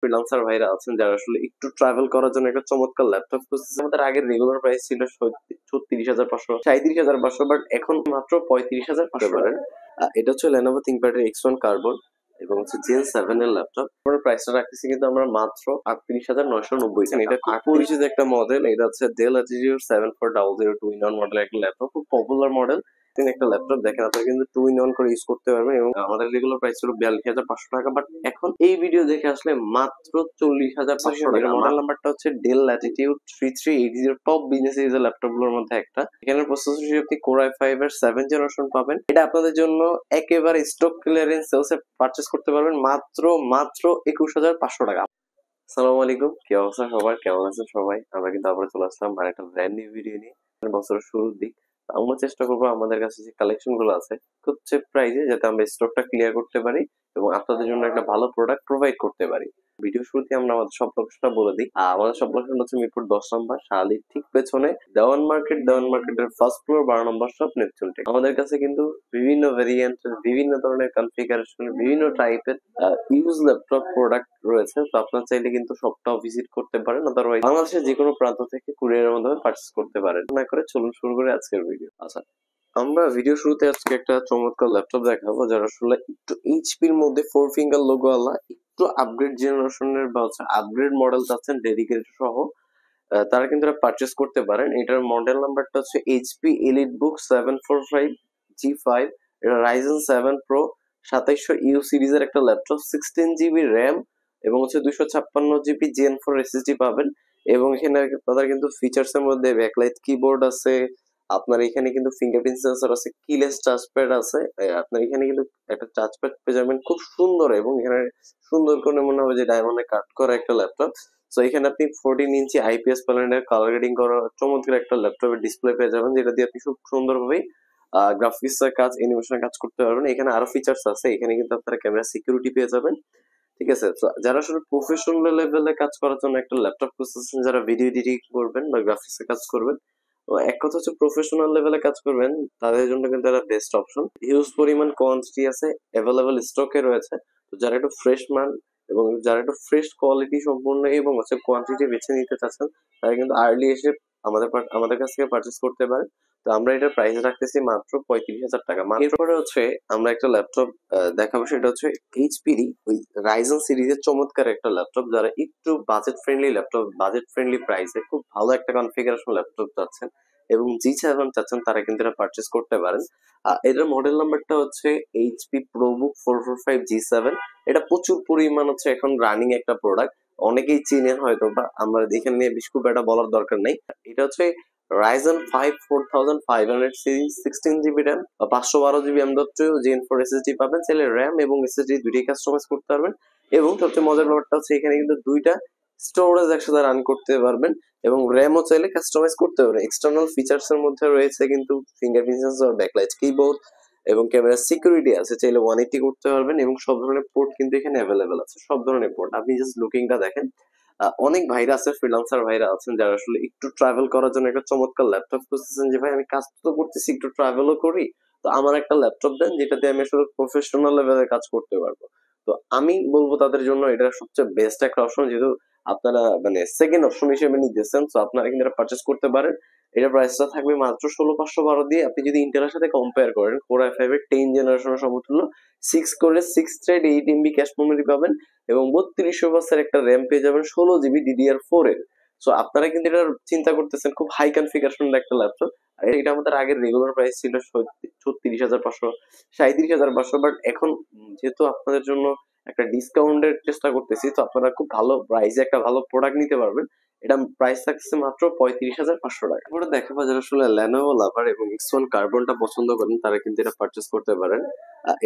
Freelancer ভাইরা আছেন যারা আসলে একটু ট্রাভেল করার জন্য একটা চমৎকার ল্যাপটপ খুঁজতেছে। আমাদের আগের রেগুলার প্রাইস ছিল 36,500 37,500, বাট এখন মাত্র 35,500 পারেন। এটা হচ্ছে Lenovo ThinkPad X1 কার্বন এবং হচ্ছে Gen 7 এর ল্যাপটপ। আমরা প্রাইসটা রাখতেছি কিন্তু আমরা মাত্র 38,990 টাকা। এটা খুব পরিচিত একটা মডেল। এটা হচ্ছে Dell Latitude 7400 2-in-1 মডেলের একটা ল্যাপটপ, খুব পপুলার মডেল। একটা ল্যাপটপ দেখেন, আপনারা কিন্তু 2-in-1 করে ইউজ করতে পারবেন এবং আমাদের রেগুলার প্রাইস ছিল 42,500 টাকা, বাট এখন এই ভিডিও দেখে আসলে মাত্র 40,500 টাকা। মডেল নাম্বারটা হচ্ছে Dell Latitude 3380, টপ বিজনেস সিরিজের ল্যাপটপ গুলোর মধ্যে একটা। এখানে প্রসেসর আপনি Core i5 এর 7th জেনারেশন পাবেন। এটা আপনাদের জন্য একেবারে স্টক ক্লিয়ারেন্স সেলসে পারচেজ করতে পারবেন মাত্র 21,500 টাকা। আসসালামু আলাইকুম, কি অবস্থা সবার, কেমন আছেন সবাই? আমরা কিন্তু আবার চলে আসলাম আর একটা ব্র্যান্ড নিউ ভিডিও নিয়ে। বছরের শুরুর দিক আমরা চেষ্টা করবো আমাদের কাছে যে কালেকশন গুলো আছে খুব চিপ প্রাইসে, যাতে আমরা স্টকটা ক্লিয়ার করতে পারি এবং আপনাদের জন্য একটা ভালো প্রোডাক্ট প্রোভাইড করতে পারি। ভিডিও শুরুতে আমরা আমাদের সব লোকেশনটা বলে দিই। আমাদের সব লোকেশন হচ্ছে মিরপুর 10 নম্বর, শাহালির ঠিক পেছনে দেওয়ান মার্কেটের ফার্স্ট ফ্লোর 12 নম্বর শপ, নেপচুন টেক। আমাদের কাছে কিন্তু বিভিন্ন ভেরিয়েন্টের, বিভিন্ন ধরনের কনফিগারেশন, বিভিন্ন টাইপের ইউজ ল্যাপটপ প্রোডাক্ট রয়েছে। তো আপনারা চাইলে কিন্তু সবটাও ভিজিট করতে পারেন, অদারওয়াইজ বাংলাদেশের যে কোনো প্রান্ত থেকে কুরিয়ারের মাধ্যমে পারচেজ করতে পারেন। না করে চলুন শুরু করে আজকের ভিডিও। আচ্ছা, আমরা ভিডিও শুরুতে আজকে একটা চমৎকার ল্যাপটপ দেখাবো যারা আসলে একটু এইচপির মধ্যে 4 ফিঙ্গার লোগো আলা, একটু আপগ্রেড জেনারেশনের বা হচ্ছে আপগ্রেড মডেল চাচ্ছেন ডেডিকেটেড সহ, তারা কিন্তু এটা পারচেস করতে পারেন। এটার মডেল নাম্বারটা হচ্ছে HP EliteBook 745G5। এটা Ryzen 7 Pro 2700U সিরিজের একটা ল্যাপটপ, 16GB র্যাম এবং হচ্ছে 256GB Gen 4 SSD পাবেন। এবং এখানে তাদের কিন্তু ফিচার্স এর মধ্যে ব্যাকলাইট কিবোর্ড আছে, আপনার এখানে কিন্তু ফিঙ্গারপ্রিন্ট সেন্সর আছে, কিলেস টাচপ্যাড আছে। আপনার এখানে কিন্তু একটা টাচপ্যাড পেয়ে যাবেন খুব সুন্দর, এবং এখানে সুন্দর করে মনে হবে যে ডায়মন্ডে কাট করা একটা ল্যাপটপ। সো এখানে আপনি 14 ইঞ্চি IPS প্যানেলের কালার গ্রেডিং করা চমৎকার একটা ল্যাপটপের ডিসপ্লে পেয়ে যাবেন, যেটা দিয়ে আপনি খুব সুন্দরভাবে গ্রাফিক্স এর কাজ, অ্যানিমেশনের কাজ করতে পারবেন। এখানে আরো ফিচার্স আছে, এখানে কিন্তু আপনারা ক্যামেরা সিকিউরিটি পেয়ে যাবেন। ঠিক আছে, তো যারা আসলে প্রফেশনাল লেভেলে কাজ করার জন্য একটা ল্যাপটপ খুঁজতেছেন, যারা ভিডিও এডিটিং করবেন বা গ্রাফিক্স এর কাজ করবেন, তো এক কথা হচ্ছে প্রফেশনাল লেভেলে কাজ করবেন, তাদের জন্য কিন্তু এটা বেস্ট অপশন। হিউজ পরিমাণ কোয়ান্টিটি আছে, অ্যাভেলেবল স্টকে রয়েছে। তো যারা একটু ফ্রেশ মান এবং যারা একটু ফ্রেশ কোয়ালিটি সম্পূর্ণ এবং হচ্ছে কোয়ান্টিটি বেছে নিতে চাচ্ছেন, তারা কিন্তু আর্লি এসে আমাদের কাছ থেকে পারচেস করতে পারেন। তো আমরা এটার প্রাইস রাখতেছি মাত্র 35,000 টাকা। এরপরে হচ্ছে আমরা একটা ল্যাপটপ দেখাবো, সেটা হচ্ছে এইচপির ওই রাইজেন সিরিজের চমৎকার একটা ল্যাপটপ। যারা একটু budget friendly laptop, budget friendly প্রাইসে খুব ভালো একটা কনফিগারেশন ল্যাপটপ চাচ্ছেন এবং G7 চাচ্ছেন, তারা কিন্তু এটা পারচেস করতে পারেন। এটার মডেল নাম্বারটা হচ্ছে HP ProBook 445G7। এটা প্রচুর পরিমাণ হচ্ছে এখন রানিং একটা প্রোডাক্ট, অনেকেই চিনেন হয়তো, বা আমরা এখানে নিয়ে বেশ খুব একটা বলার দরকার নেই। এটা হচ্ছে Ryzen 5 4500 series, 16GB RAM, 512GB M.2 Gen 4 SSD পাবেন। চাইলে র্যাম এবং SSD দুইটাই কাস্টমাইজ করতে পারবেন। এবং সবচেয়ে মজার ব্যাপারটা হচ্ছে এখানে কিন্তু দুইটা স্টোরেজ একসাথে রান করতে পারবেন এবং র্যামও চাইলে কাস্টমাইজ করতে পারবেন। এক্সটার্নাল ফিচার্স এর মধ্যে রয়েছে কিন্তু ফিঙ্গারপ্রিন্ট সেন্সর, ব্যাকলাইট কিবোর্ড এবং ক্যামেরা সিকিউরিটি আছে। চাইলে 180 করতে পারবেন এবং সব ধরনের পোর্ট কিন্তু এখানে অ্যাভেলেবেল আছে, সব ধরনের পোর্ট। আপনি জাস্ট লুকিংটা দেখেন। অনেক ভাইরা আছে, ফ্রিল্যান্সার ভাইরা আছেন যারা আসলে একটু ট্রাভেল করার জন্য একটা চমৎকার ল্যাপটপ খুঁজতেছেন, যে ভাই আমি কাজ তো করতেছি, একটু ট্রাভেলও করি, তো আমার একটা ল্যাপটপ দেন যেটাতে আমি আসলে প্রফেশনাল লেভেলে কাজ করতে পারবো। তো আমি বলবো তাদের জন্য এটা সবচেয়ে বেস্ট একটা অপশন, যেহেতু আপনারা মানে সেকেন্ড অপশন হিসেবে নিতেছেন। তো আপনারা কিন্তু এটা পারচেস করতে পারেন। এটার প্রাইসটা থাকবে মাত্র 16,512 দিয়ে। আপনি যদি ইন্টেলের সাথে কম্পেয়ার করেন, Core i5 এর 10 জেনারেশনের সমতুল্য 6 কোরের 6 থ্রেড 8 MB ক্যাশ মেমরি পাবেন এবং 3200 বাসের একটা র্যাম পেয়ে যাবেন 16GB DDR4 এর। সো আপনারা কিন্তু এটা চিন্তা করতেছেন খুব হাই কনফিগারেশনের একটা ল্যাপটপ। আর এটা আমাদের আগের রেগুলার প্রাইস ছিল 36,500 37,500, বাট এখন যেহেতু আপনাদের জন্য একটা ডিসকাউন্টের চেষ্টা করতেছি, তো আপনারা খুব ভালো প্রাইসে একটা ভালো প্রোডাক্ট নিতে পারবেন। এটা প্রাইস থাকছে মাত্র 35,500 টাকা। এবার দেখাবো যারা আসলে Lenovo লাভার এবং X1 কার্বনটা পছন্দ করেন, তারা কিন্তু এটা পারচেস করতে পারেন।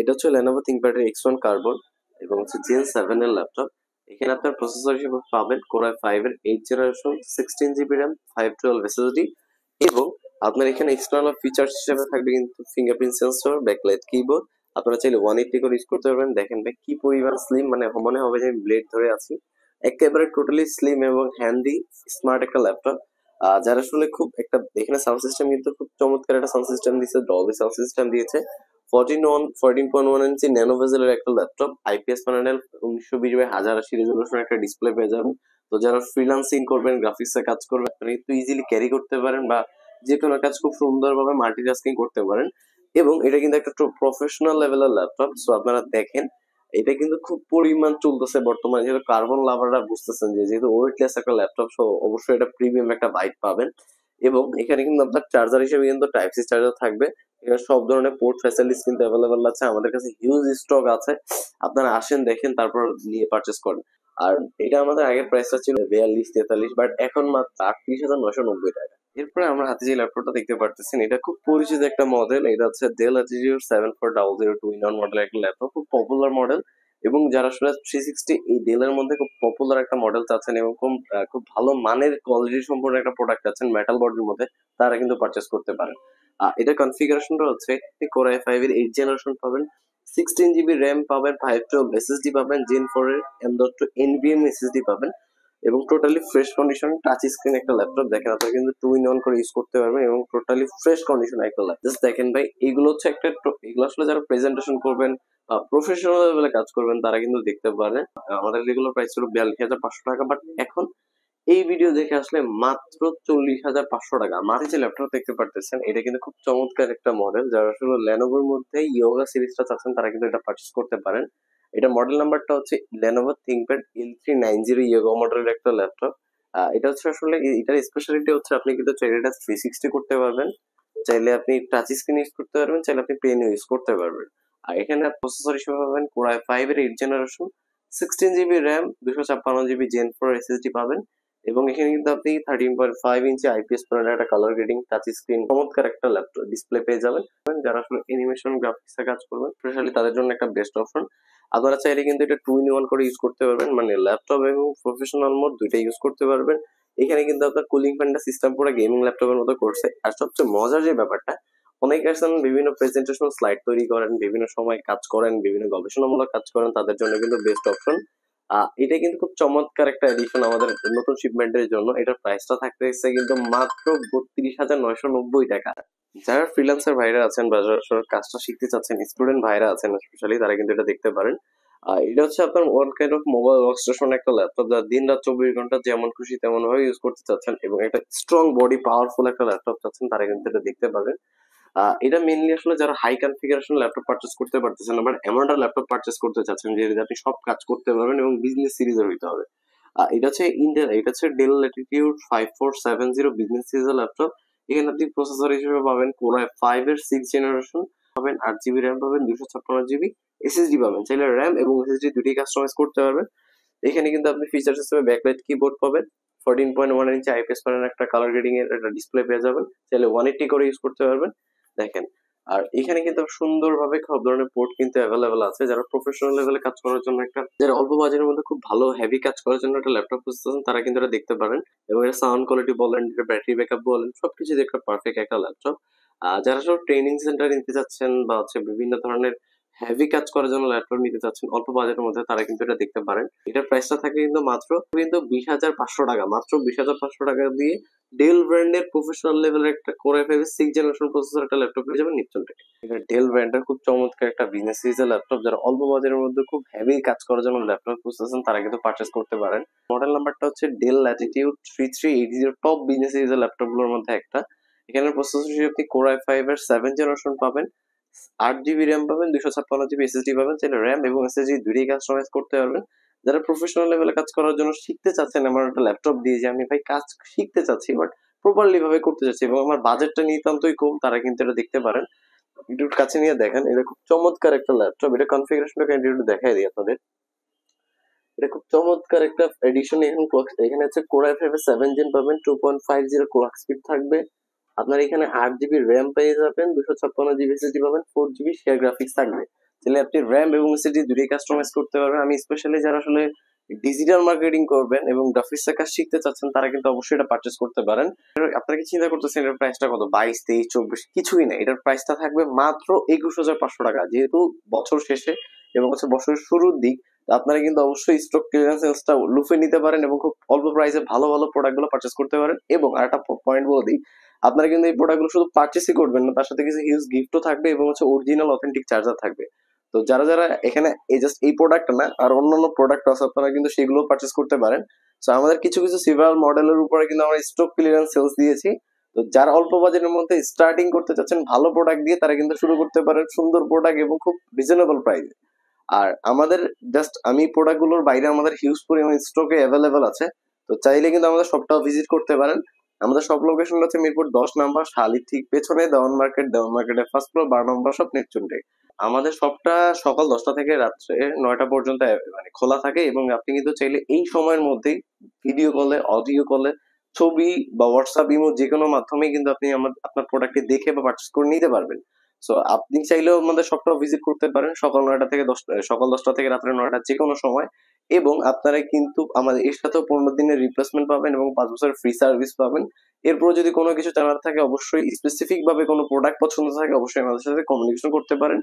এটা হচ্ছে Lenovo ThinkPad X1 কার্বন এবং হচ্ছে Gen 7 এর ল্যাপটপ। এখানে আপনার প্রসেসর হিসেবে পাবেন Core i5 এর 8th generation, 16GB RAM, 512 SSD এবং আপনার এখানে এক্সটার্নাল ফিচার্স হিসেবে থাকবে কিন্তু ফিঙ্গারপ্রিন্ট সেন্সর, ব্যাকলাইট কিবোর্ড। আপনারা চাইলে 180 করে ইউজ করতে পারবেন। দেখেন ভাই কি পরিমাণ স্লিম, মানে মনে হবে যে আমি ব্লেড ধরে আছি। একেবারে টোটালি স্লিম এবং হ্যান্ডি স্মার্ট একটা ল্যাপটপ। যারা আসলে খুব একটা, এখানে সাউন্ড সিস্টেম কিন্তু খুব চমৎকার একটা সাউন্ড সিস্টেম দিয়েছে, ডলবি সাউন্ড সিস্টেম দিয়েছে। 14.1 ইঞ্চি ন্যানো ভেজেলের একটা ল্যাপটপ, আইপিএস প্যানেল, 1920x1080 রেজলিউশনের একটা ডিসপ্লে পেয়ে যাবেন। তো যারা ফ্রিল্যান্সিং করবেন, গ্রাফিক্সে কাজ করবেন, আপনি একটু ইজিলি ক্যারি করতে পারেন বা যে কোনো কাজ খুব সুন্দরভাবে মাল্টিটাস্কিং করতে পারেন। এবং এটা কিন্তু একটা প্রফেশনাল লেভেলের ল্যাপটপ। সো আপনারা দেখেন এটা কিন্তু খুব পরিমাণ চলতেছে বর্তমানে, যেহেতু কার্বন লাভাররা বুঝতেছেন যে যেহেতু ওয়েটলেস একটা ল্যাপটপ, সো অবশ্যই এটা প্রিমিয়াম একটা ভাইব পাবেন। এবং এখানে কিন্তু আপনার চার্জার হিসেবে কিন্তু টাইপ সি চার্জার থাকবে। এখানে সব ধরনের পোর্ট ফ্যাসিলিটিস কিন্তু অ্যাভেলেবল আছে, আমাদের কাছে হিউজ স্টক আছে। আপনারা আসেন, দেখেন, তারপর নিয়ে পারচেস করেন। আর এটা আমাদের আগের প্রাইসটা ছিল 42-43, বাট এখন মাত্র 38,990 টাকা। এরপরে আমরা হাতে যে ল্যাপটপটা দেখতে পারতেছেন, এটা খুব পরিচিত একটা মডেল। এটা হচ্ছে ডেল ল্যাটিটিউড 7400 2-in-1 মডেলের একটা ল্যাপটপ, খুব পপুলার মডেল। এবং যারা আসলে 360 এই ডেলের মধ্যে খুব পপুলার একটা মডেল চাচ্ছেন এবং খুব ভালো মানের কোয়ালিটি সম্পন্ন একটা প্রোডাক্ট চাচ্ছেন মেটাল বডির মধ্যে, তারা কিন্তু পারচেস করতে পারেন। এটা কনফিগারেশনটা হচ্ছে কোর i5 এর 8 জেনারেশন পাবেন, 16 GB র্যাম পাবেন, 512 এসএসডি পাবেন, জেন 4 এর M.2 NVMe এসএসডি পাবেন। এবং totally fresh condition touch screen একটা ল্যাপটপ। দেখেন আপনারা কিন্তু 2-in-1 করে ইউজ করতে পারবেন এবং টোটালি ফ্রেশ কন্ডিশন একটা ল্যাপটপ। জাস্ট দেখেন ভাই, এগুলো হচ্ছে এগুলো আসলে যারা প্রেজেন্টেশন করবেন, প্রফেশনাল লেভেলে কাজ করবেন, তারা কিন্তু দেখতে পারেন। আমাদের রেগুলার প্রাইস ছিল 42,500 টাকা, বাট এখন এই ভিডিও দেখে আসলে মাত্র 40,500 টাকা। মাঝে যে ল্যাপটপ দেখতে পারতেছেন, এটা কিন্তু খুব চমৎকার একটা মডেল। যারা আসলে লেনোভোর মধ্যে ইয়োগা সিরিজটা চাচ্ছেন, তারা কিন্তু এটা পারচেস করতে পারেন। এটা মডেল নাম্বারটা হচ্ছে লেনোভো থিংকপ্যাড L390 ইয়োগা মডেলের একটা ল্যাপটপ। এটা হচ্ছে আসলে এটার স্পেশালিটি হচ্ছে আপনি কিন্তু চাইলে এটা 360 করতে পারবেন, চাইলে আপনি টাচ স্ক্রিন ইউজ করতে পারবেন, চাইলে আপনি পেন ইউজ করতে পারবেন। আর এখানে প্রসেসর হিসেবে পাবেন কোর i5 এর 8 generation, 16 GB RAM, 256 GB gen 4 SSD পাবেন। এবং এখানে কিন্তু আপনি 13.5 ইঞ্চি আইপিএস প্যানেলের একটা কালার গ্রেডিং টাচ স্ক্রিন চমৎকার একটা ল্যাপটপ ডিসপ্লে পেয়ে যাবেন। যারা আসলে অ্যানিমেশন গ্রাফিক্সে কাজ করবেন, স্পেশালি তাদের জন্য একটা বেস্ট অপশন। আপনারা চাইলে কিন্তু এটা 2-in-1 করে ইউজ করতে পারবেন, মানে ল্যাপটপ এবং প্রফেশনাল মোড দুইটা ইউজ করতে পারবেন। এখানে কিন্তু আপনার কুলিং ফ্যানটা সিস্টেম পুরো গেমিং ল্যাপটপের মতো করছে। আর সবচেয়ে মজার যে ব্যাপারটা, অনেকে আছেন বিভিন্ন প্রেজেন্টেশন স্লাইড তৈরি করেন, বিভিন্ন সময় কাজ করেন, বিভিন্ন গবেষণামূলক কাজ করেন, তাদের জন্য কিন্তু বেস্ট অপশন। এটা কিন্তু খুব চমৎকার একটা এডিশন আমাদের নতুন শিপমেন্টের জন্য। এটার প্রাইসটা থাকতেছে কিন্তু মাত্র 32,990 টাকা। যারা ফ্রিল্যান্সার ভাইরা আছেন বা যারা কাজটা শিখতে চাচ্ছেন, স্টুডেন্ট ভাইরা আছেন স্পেশালি, তারা কিন্তু এটা দেখতে পারেন। এটা হচ্ছে আপনার one kind of mobile workstation একটা ল্যাপটপ, যা দিন রাত 24 ঘন্টা যেমন খুশি তেমন ভাবে ইউজ করতে চাচ্ছেন এবং একটা স্ট্রং বডি পাওয়ারফুল একটা ল্যাপটপ চাচ্ছেন, তারা কিন্তু এটা দেখতে পারেন। এটা মেইনলি আসলে যারা হাই কনফিগারেশন ল্যাপটপ পারচেস করতে পারতেছেন না, বাট এমন একটা ল্যাপটপ পারচেস করতে চাচ্ছেন যেটাতে আপনি সব কাজ করতে পারবেন এবং বিজনেস সিরিজের হইতে হবে। এটা হচ্ছে ডেল ল্যাটিটিউড 5470 বিজনেস সিরিজের ল্যাপটপ। এখানে আপনি প্রসেসর হিসেবে পাবেন কোর i5 এর 6 জেনারেশন পাবেন, 8 GB র্যাম পাবেন, 256 GB এসএসডি পাবেন। চাইলে র্যাম এবং এসএসডি দুটোই কাস্টমাইজ করতে পারবেন। এখানে কিন্তু আপনি ফিচার্স হিসেবে ব্যাকলাইট কিবোর্ড পাবেন, 14.1 ইঞ্চি আইপিএস প্যানেলের একটা কালার গ্রেডিং এর একটা ডিসপ্লে পেয়ে যাবেন, চাইলে 180 করে ইউজ করতে পারবেন। দেখেন, আর এখানে কিন্তু সুন্দরভাবে সব ধরনের পোর্ট কিন্তু অ্যাভেলেবেল আছে। যারা প্রফেশনাল লেভেলে কাজ করার জন্য যারা অল্প বাজেটের মধ্যে খুব ভালো হেভি কাজ করার জন্য একটা ল্যাপটপ খুঁজতেছেন, তারা কিন্তু এটা দেখতে পারেন। এবং এর সাউন্ড কোয়ালিটি বলেন, এর ব্যাটারি ব্যাকআপ বলেন, সবকিছু একটা পারফেক্ট একটা ল্যাপটপ। যারা সব ট্রেনিং সেন্টার নিতে চাচ্ছেন বা হচ্ছে বিভিন্ন ধরনের হেভি কাজ করার জন্য ল্যাপটপ নিতে চাচ্ছেন অল্প বাজেটের মধ্যে, তারা কিন্তু এটা দেখতে পারেন। এটার প্রাইসটা থাকে কিন্তু মাত্র 20,500 টাকা। মাত্র 20,500 টাকা দিয়ে ডেল ব্র্যান্ডের প্রফেশনাল লেভেলের একটা কোর i5 এর 6 জেনারেশন প্রসেসর একটা ল্যাপটপ পেয়ে যাবেন নিপচন থেকে। এটা ডেল ব্র্যান্ডের খুব চমৎকার একটা বিজনেস সিরিজের ল্যাপটপ। যারা অল্প বাজারের মধ্যে খুব হেভি কাজ করার জন্য ল্যাপটপ খুঁজতেছেন, তারা কিন্তু পারচেস করতে পারেন। মডেল নাম্বারটা হচ্ছে ডেল ল্যাটিটিউড 3380, টপ বিজনেস সিরিজের ল্যাপটপ গুলোর মধ্যে একটা। এখানে প্রসেসর হিসেবে আপনি কোর i5 এর 7 জেনারেশন পাবেন, 8 GB র্যাম পাবেন, 256 GB এসএসডি পাবেন, চাইলে র্যাম এবং এসএসডি দুটোই কাস্টমাইজ করতে পারবেন। যারা প্রফেশনাল লেভেলে কাজ করার জন্য শিখতে চাচ্ছেন, আমার একটা ল্যাপটপ দিয়ে যে আমি ভাই কাজ শিখতে চাচ্ছি বাট প্রপারলি ভাবে করতে চাচ্ছি এবং আমার বাজেটটা নিতান্তই কম, তারা কিন্তু এটা দেখতে পারেন। একটু কাছে নিয়ে দেখেন, এটা খুব চমৎকার একটা ল্যাপটপ। এটা কনফিগারেশনটা একটু দেখাই দিই আপনাদের। এটা খুব চমৎকার একটা এডিশন। এখানে হচ্ছে কোর i5 এর 7 জেন পাবেন, 2.50 ক্লক স্পিড থাকবে। আপনার এখানে 8 GB র্যাম পেয়ে যাবেন, 256 GB এসএসডি পাবেন, 4 GB শেয়ার গ্রাফিক্স থাকবে। তাহলে আপনি র্যাম এবং এসএসডি দুটোই কাস্টমাইজ করতে পারবেন। আমি স্পেশালি যারা আসলে ডিজিটাল মার্কেটিং করবেন এবং গ্রাফিক্স কাজ শিখতে চাচ্ছেন, তারা কিন্তু অবশ্যই এটা পারচেস করতে পারেন। আপনারা কি চিন্তা করতেছেন এটার প্রাইসটা কত? 22, 23, 24 কিছুই না। এটার প্রাইসটা থাকবে মাত্র 21,500 টাকা। যেহেতু বছর শেষে এবং হচ্ছে বছরের শুরুর দিক, আপনারা কিন্তু অবশ্যই স্টক ক্লিয়ারেন্স সেলসটা লুফে নিতে পারেন এবং খুব অল্প প্রাইসে ভালো ভালো প্রোডাক্ট গুলো পারচেস করতে পারেন। এবং আরেকটা পয়েন্ট বলে দিই, আপনারা কিন্তু এই প্রোডাক্টগুলো শুধু পারচেসই করবেন না, তার সাথে কিছু হিউজ গিফটও থাকবে এবং হচ্ছে অরিজিনাল অথেন্টিক চার্জার থাকবে। তো যারা যারা এখানে এই জাস্ট এই প্রোডাক্ট না, আর অন্যান্য প্রোডাক্ট আছে, আপনারা কিন্তু সেগুলো পারচেস করতে পারেন। তো আমাদের কিছু কিছু সিভার মডেলের উপরে কিন্তু আমরা স্টক ক্লিয়ারেন্স সেলস দিয়েছি। তো যারা অল্প বাজেটের মধ্যে স্টার্টিং করতে চাচ্ছেন ভালো প্রোডাক্ট দিয়ে, তারা কিন্তু শুরু করতে পারেন সুন্দর প্রোডাক্ট এবং খুব রিজনেবল প্রাইসে। আর আমাদের জাস্ট আমি প্রোডাক্ট গুলোর বাইরে আমাদের হিউজ পরিমাণ স্টকে অ্যাভেলেবেল আছে। তো চাইলে কিন্তু আমাদের শপটাও ভিজিট করতে পারেন। আমাদের সব লোকেশন হচ্ছে মিরপুর 10 নম্বর, শালির ঠিক পেছনে দেওয়ান মার্কেট, দেওয়ান মার্কেটের ফার্স্ট ফ্লোর, 12 নম্বর শপ, নেপচুন টেক। আমাদের শপটা সকাল 10টা থেকে রাত্রে 9টা পর্যন্ত মানে খোলা থাকে, এবং আপনি কিন্তু চাইলে এই সময়ের মধ্যেই ভিডিও কলে, অডিও কলে, ছবি বা হোয়াটসঅ্যাপ, ইমো যে কোনো মাধ্যমে কিন্তু আপনি আপনার প্রোডাক্টটি দেখে বা পারচেস করে নিতে পারবেন। সো আপনি চাইলেও আমাদের শপটাও ভিজিট করতে পারেন সকাল 10টা থেকে রাত্রে 9টা, যে কোনো সময়। এবং আপনারা কিন্তু আমাদের এর সাথেও 15 দিনের রিপ্লেসমেন্ট পাবেন এবং 5 বছরের ফ্রি সার্ভিস পাবেন। এরপর যদি কোনো কিছু জানার থাকে, অবশ্যই স্পেসিফিক ভাবে কোনো প্রোডাক্ট পছন্দ থাকে, অবশ্যই আমাদের সাথে কমিউনিকেশন করতে পারেন।